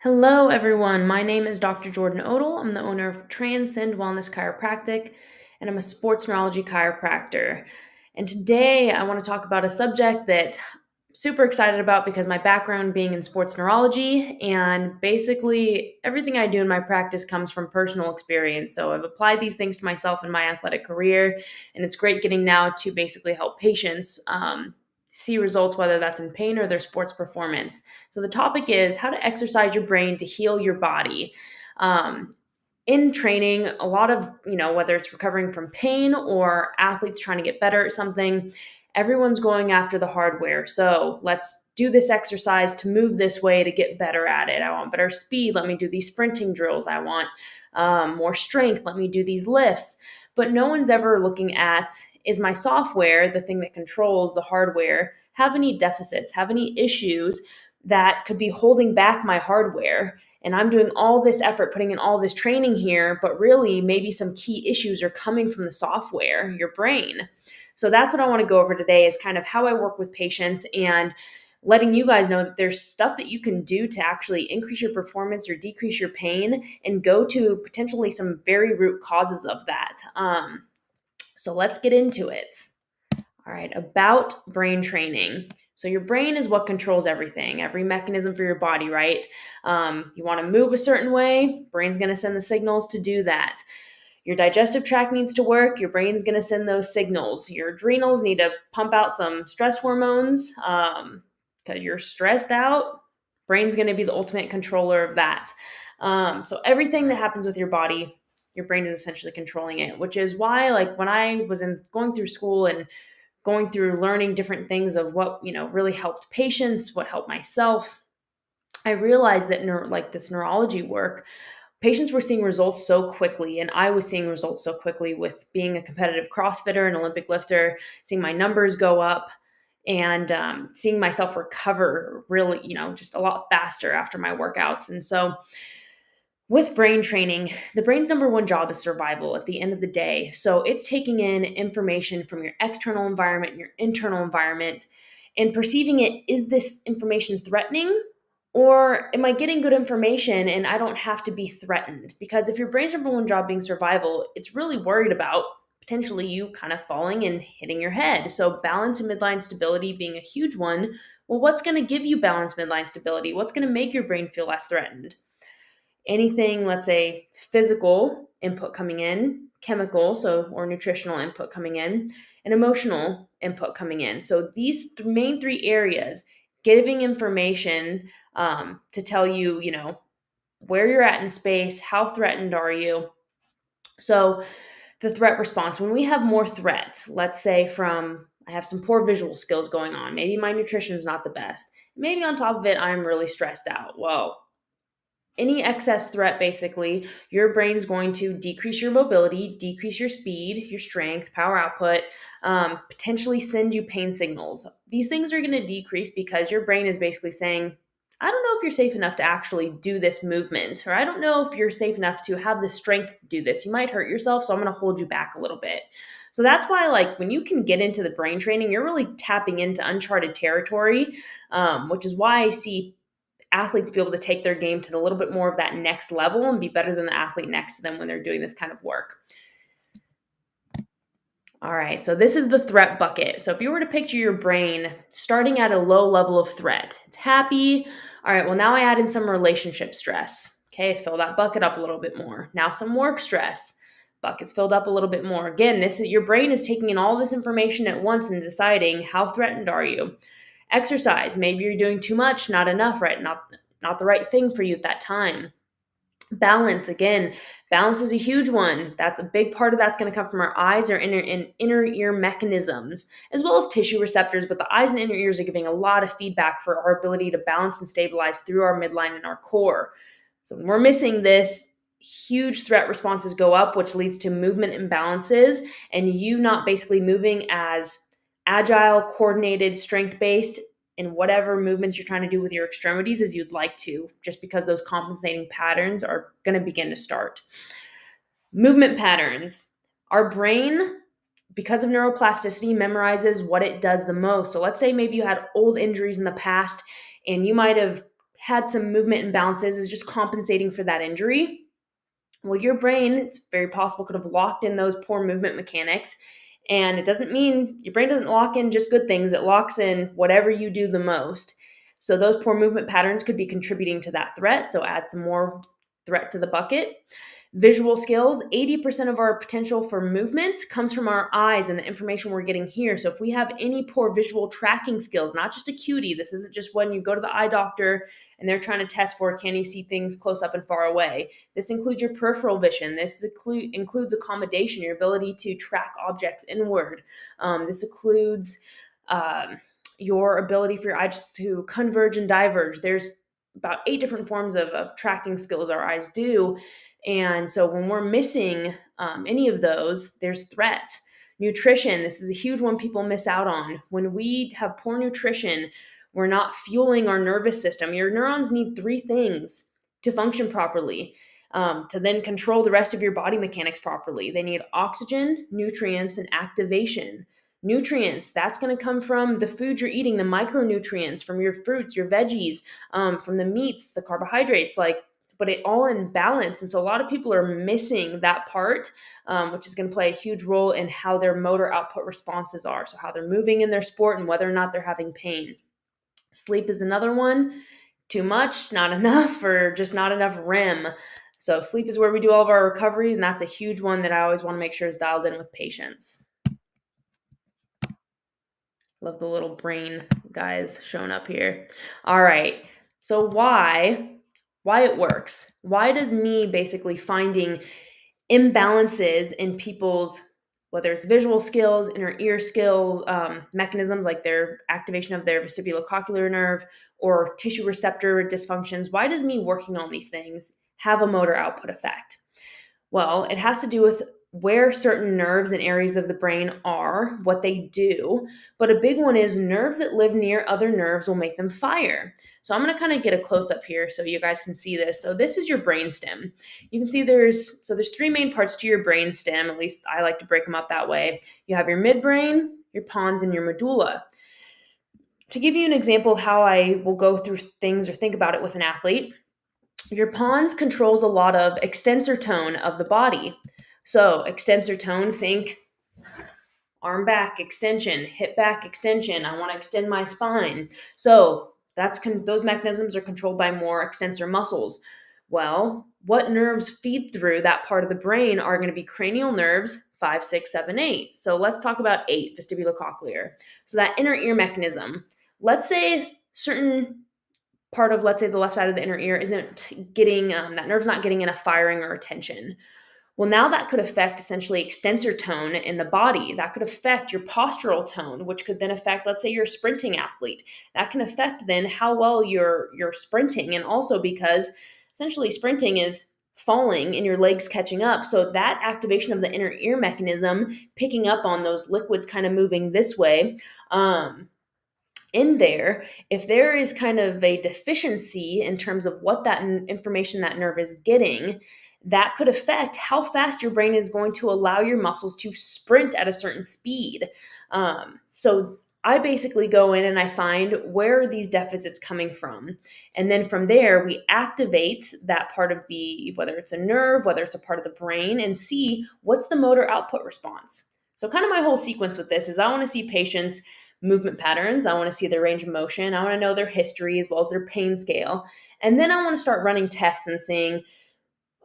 Hello, everyone. My name is Dr. Jordan Odell. I'm the owner of Transcend Wellness Chiropractic, and I'm a sports neurology chiropractor. And today I want to talk about a subject that I'm super excited about because my background being in sports neurology, and basically everything I do in my practice comes from personal experience. So I've applied these things to myself in my athletic career, and it's great getting now to basically help patients see results, whether that's in pain or their sports performance. So the topic is how to exercise your brain to heal your body. Um, in training, a lot of, whether it's recovering from pain or athletes trying to get better at something, everyone's going after the hardware. So let's do this exercise to move this way to get better at it. I want better speed. Let me do these sprinting drills. I want more strength. Let me do these lifts. But no one's ever looking at, is my software, the thing that controls the hardware, have any deficits, have any issues that could be holding back my hardware? And I'm doing all this effort, putting in all this training here, but really maybe some key issues are coming from the software, your brain. So that's what I want to go over today, is kind of how I work with patients and letting you guys know that there's stuff that you can do to actually increase your performance or decrease your pain and go to potentially some very root causes of that. So let's get into it. All right, about brain training. So your brain is what controls everything, every mechanism for your body, right? You want to move a certain way, brain's going to send the signals to do that. Your digestive tract needs to work, your brain's going to send those signals. Your adrenals need to pump out some stress hormones because you're stressed out. Brain's going to be the ultimate controller of that. So everything that happens with your body, your brain is essentially controlling it, which is why, like, when I was going through school and going through learning different things of what really helped patients, what helped myself, I realized that this neurology work, patients were seeing results so quickly, and I was seeing results so quickly with being a competitive CrossFitter and Olympic lifter, seeing my numbers go up, and seeing myself recover really, just a lot faster after my workouts. And so with brain training, the brain's number one job is survival at the end of the day. So it's taking in information from your external environment and your internal environment and perceiving it. Is this information threatening? Or am I getting good information and I don't have to be threatened? Because if your brain's number one job being survival, it's really worried about potentially you kind of falling and hitting your head. So balance and midline stability being a huge one. Well, what's going to give you balance midline stability? What's going to make your brain feel less threatened? Anything, let's say, physical input coming in, chemical, or nutritional input coming in, and emotional input coming in. So these main three areas, giving information to tell you, where you're at in space, how threatened are you. So the threat response, when we have more threat, let's say from, I have some poor visual skills going on, maybe my nutrition is not the best, maybe on top of it, I'm really stressed out. Well, any excess threat, basically, your brain's going to decrease your mobility, decrease your speed, your strength, power output, potentially send you pain signals. These things are going to decrease because your brain is basically saying, I don't know if you're safe enough to actually do this movement, or I don't know if you're safe enough to have the strength to do this. You might hurt yourself, so I'm going to hold you back a little bit. So that's why, like, when you can get into the brain training, you're really tapping into uncharted territory, which is why I see athletes be able to take their game to a little bit more of that next level and be better than the athlete next to them when they're doing this kind of work. All right, so this is the threat bucket. So if you were to picture your brain starting at a low level of threat, it's happy. All right, well, now I add in some relationship stress. Okay, fill that bucket up a little bit more. Now some work stress. Bucket's filled up a little bit more. Again, your brain is taking in all this information at once and deciding, how threatened are you? Exercise, maybe you're doing too much, not enough, right? Not the right thing for you at that time. Balance, again, balance is a huge one. That's a big part of that's going to come from our eyes or inner ear mechanisms, as well as tissue receptors. But the eyes and inner ears are giving a lot of feedback for our ability to balance and stabilize through our midline and our core. So when we're missing this, huge threat responses go up, which leads to movement imbalances and you not basically moving as agile, coordinated, strength-based in whatever movements you're trying to do with your extremities as you'd like to, just because those compensating patterns are going to begin to start. Movement patterns. Our brain, because of neuroplasticity, memorizes what it does the most. So let's say maybe you had old injuries in the past and you might have had some movement imbalances, is just compensating for that injury. Well, your brain, it's very possible, could have locked in those poor movement mechanics. And it doesn't mean your brain doesn't lock in just good things, it locks in whatever you do the most. So those poor movement patterns could be contributing to that threat. So add some more threat to the bucket. Visual skills, 80% of our potential for movement comes from our eyes and the information we're getting here. So if we have any poor visual tracking skills, not just acuity, this isn't just when you go to the eye doctor and they're trying to test for, can you see things close up and far away? This includes your peripheral vision. This includes accommodation, your ability to track objects inward. This includes your ability for your eyes to converge and diverge. There's about 8 different forms of tracking skills our eyes do. And so when we're missing any of those, there's threat. Nutrition, this is a huge one people miss out on. When we have poor nutrition, we're not fueling our nervous system. Your neurons need 3 things to function properly, to then control the rest of your body mechanics properly. They need oxygen, nutrients, and activation. Nutrients, that's going to come from the food you're eating, the micronutrients from your fruits, your veggies, from the meats, the carbohydrates, but it all in balance. And so a lot of people are missing that part, which is going to play a huge role in how their motor output responses are. So how they're moving in their sport and whether or not they're having pain. Sleep is another one. Too much, not enough, or just not enough REM. So sleep is where we do all of our recovery, and that's a huge one that I always want to make sure is dialed in with patients. Love the little brain guys showing up here. All right. So why it works? Why does me basically finding imbalances in people's, whether it's visual skills, inner ear skills, mechanisms like their activation of their vestibulocochlear nerve or tissue receptor dysfunctions, why does me working on these things have a motor output effect? Well, it has to do with where certain nerves and areas of the brain are, what they do. But a big one is nerves that live near other nerves will make them fire. So I'm going to kind of get a close up here so you guys can see this. So this is your brainstem. You can see there's 3 main parts to your brainstem. At least I like to break them up that way. You have your midbrain, your pons, and your medulla. To give you an example of how I will go through things or think about it with an athlete, your pons controls a lot of extensor tone of the body. So extensor tone, think arm back extension, hip back extension. I want to extend my spine. So those mechanisms are controlled by more extensor muscles. Well, what nerves feed through that part of the brain are going to be cranial nerves 5, 6, 7, 8. So let's talk about 8, vestibulocochlear. So that inner ear mechanism. Let's say certain part of, let's say, the left side of the inner ear isn't getting, that nerve's not getting enough firing or attention. Well, now that could affect essentially extensor tone in the body. That could affect your postural tone, which could then affect, let's say you're a sprinting athlete. That can affect then how well you're sprinting. And also because essentially sprinting is falling and your legs catching up. So that activation of the inner ear mechanism, picking up on those liquids kind of moving this way, in there, if there is kind of a deficiency in terms of what that information that nerve is getting, that could affect how fast your brain is going to allow your muscles to sprint at a certain speed. So I basically go in and I find where are these deficits coming from. And then from there, we activate that part of whether it's a nerve, whether it's a part of the brain, and see what's the motor output response. So kind of my whole sequence with this is I want to see patients' movement patterns. I want to see their range of motion. I want to know their history as well as their pain scale. And then I want to start running tests and seeing,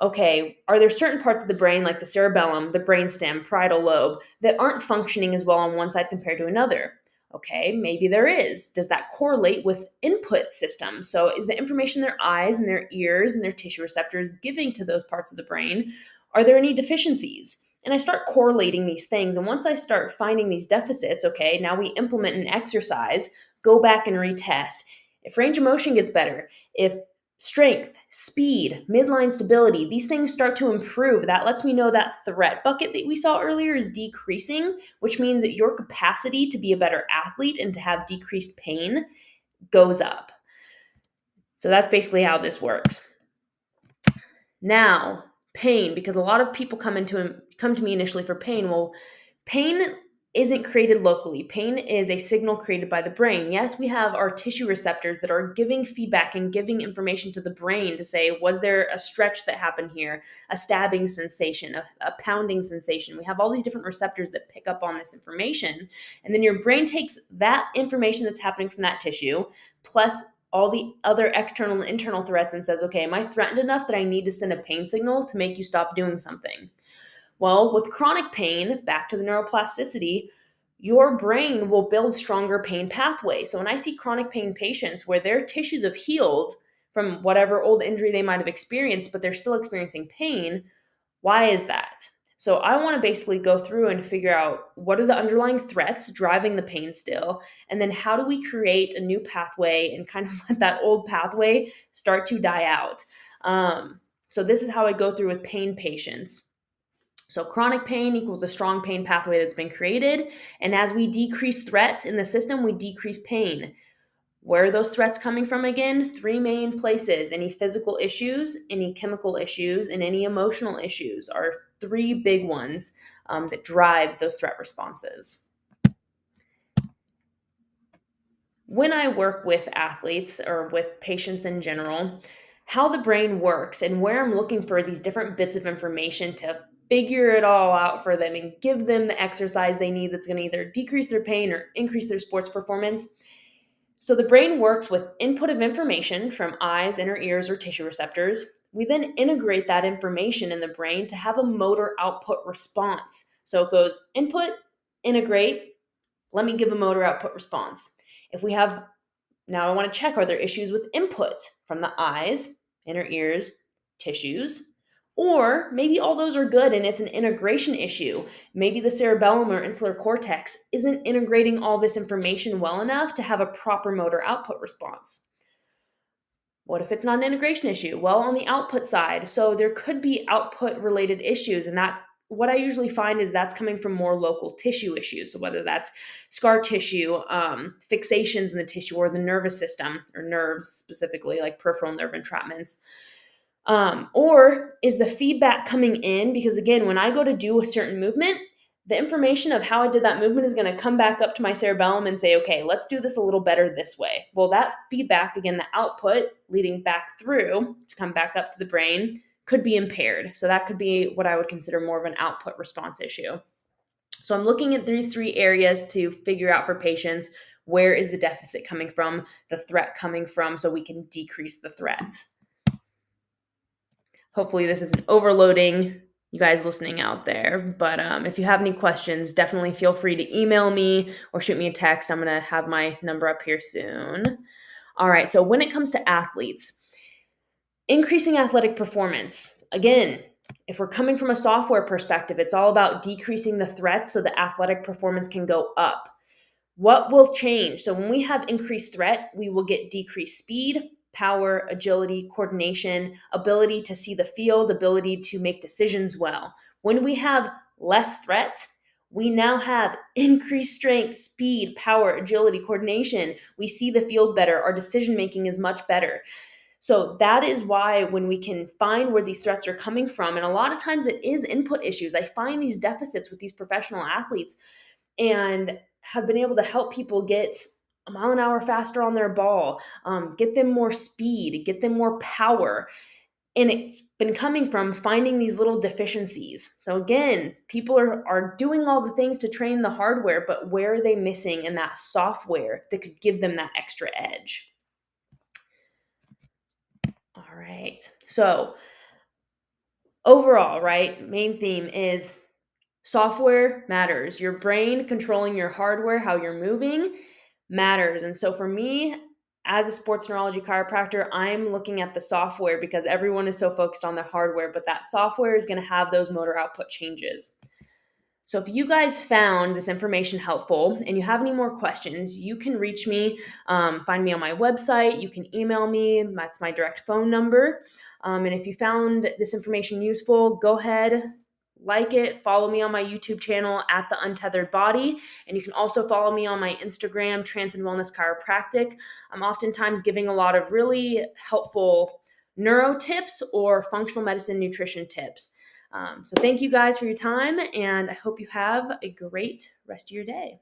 okay, are there certain parts of the brain like the cerebellum, the brainstem, parietal lobe that aren't functioning as well on one side compared to another? Okay, maybe there is. Does that correlate with input systems? So is the information their eyes and their ears and their tissue receptors giving to those parts of the brain, are there any deficiencies? And I start correlating these things. And once I start finding these deficits, okay, now we implement an exercise, go back and retest. If range of motion gets better, if strength, speed, midline stability, these things start to improve, that lets me know that threat bucket that we saw earlier is decreasing, which means that your capacity to be a better athlete and to have decreased pain goes up. So that's basically how this works. Now, pain, because a lot of people come to me initially for pain. Well, pain isn't created locally. Pain is a signal created by the brain. Yes, we have our tissue receptors that are giving feedback and giving information to the brain to say, was there a stretch that happened here, a stabbing sensation, a pounding sensation? We have all these different receptors that pick up on this information. And then your brain takes that information that's happening from that tissue, plus all the other external and internal threats, and says, okay, am I threatened enough that I need to send a pain signal to make you stop doing something? Well, with chronic pain, back to the neuroplasticity, your brain will build stronger pain pathways. So when I see chronic pain patients where their tissues have healed from whatever old injury they might have experienced, but they're still experiencing pain, why is that? So I want to basically go through and figure out what are the underlying threats driving the pain still, and then how do we create a new pathway and kind of let that old pathway start to die out. So this is how I go through with pain patients. So chronic pain equals a strong pain pathway that's been created. And as we decrease threats in the system, we decrease pain. Where are those threats coming from again? Three main places. Any physical issues, any chemical issues, and any emotional issues are three big ones that drive those threat responses. When I work with athletes or with patients in general, how the brain works and where I'm looking for these different bits of information to figure it all out for them and give them the exercise they need that's going to either decrease their pain or increase their sports performance. So the brain works with input of information from eyes, inner ears, or tissue receptors. We then integrate that information in the brain to have a motor output response. So it goes input, integrate, let me give a motor output response. If we have, now I want to check, are there issues with input from the eyes, inner ears, tissues? Or maybe all those are good and it's an integration issue. Maybe the cerebellum or insular cortex isn't integrating all this information well enough to have a proper motor output response. What if it's not an integration issue? Well, on the output side, so there could be output related issues, and that what I usually find is that's coming from more local tissue issues. So whether that's scar tissue, fixations in the tissue, or the nervous system or nerves specifically, like peripheral nerve entrapments. Or is the feedback coming in? Because again, when I go to do a certain movement, the information of how I did that movement is going to come back up to my cerebellum and say, okay, let's do this a little better this way. Well, that feedback, again, the output leading back through to come back up to the brain could be impaired. So that could be what I would consider more of an output response issue. So I'm looking at these three areas to figure out for patients, where is the deficit coming from, the threat coming from, so we can decrease the threats. Hopefully this isn't overloading you guys listening out there. But if you have any questions, definitely feel free to email me or shoot me a text. I'm going to have my number up here soon. All right, so when it comes to athletes, increasing athletic performance, again, if we're coming from a software perspective, it's all about decreasing the threats so the athletic performance can go up. What will change? So when we have increased threat, we will get decreased speed, power, agility, coordination, ability to see the field, ability to make decisions well. When we have less threat, we now have increased strength, speed, power, agility, coordination. We see the field better. Our decision making is much better. So that is why when we can find where these threats are coming from, and a lot of times it is input issues. I find these deficits with these professional athletes and have been able to help people get a mile an hour faster on their ball, get them more speed, get them more power. And it's been coming from finding these little deficiencies. So again, people are doing all the things to train the hardware, but where are they missing in that software that could give them that extra edge? All right. So overall, right, main theme is software matters. Your brain controlling your hardware, how you're moving matters. And so for me, as a sports neurology chiropractor, I'm looking at the software because everyone is so focused on the hardware, but that software is going to have those motor output changes. So if you guys found this information helpful and you have any more questions, you can reach me, find me on my website. You can email me. That's my direct phone number. And if you found this information useful, go ahead, like it, follow me on my YouTube channel at The Untethered Body. And you can also follow me on my Instagram, Transcend Wellness Chiropractic. I'm oftentimes giving a lot of really helpful neuro tips or functional medicine nutrition tips. So thank you guys for your time, and I hope you have a great rest of your day.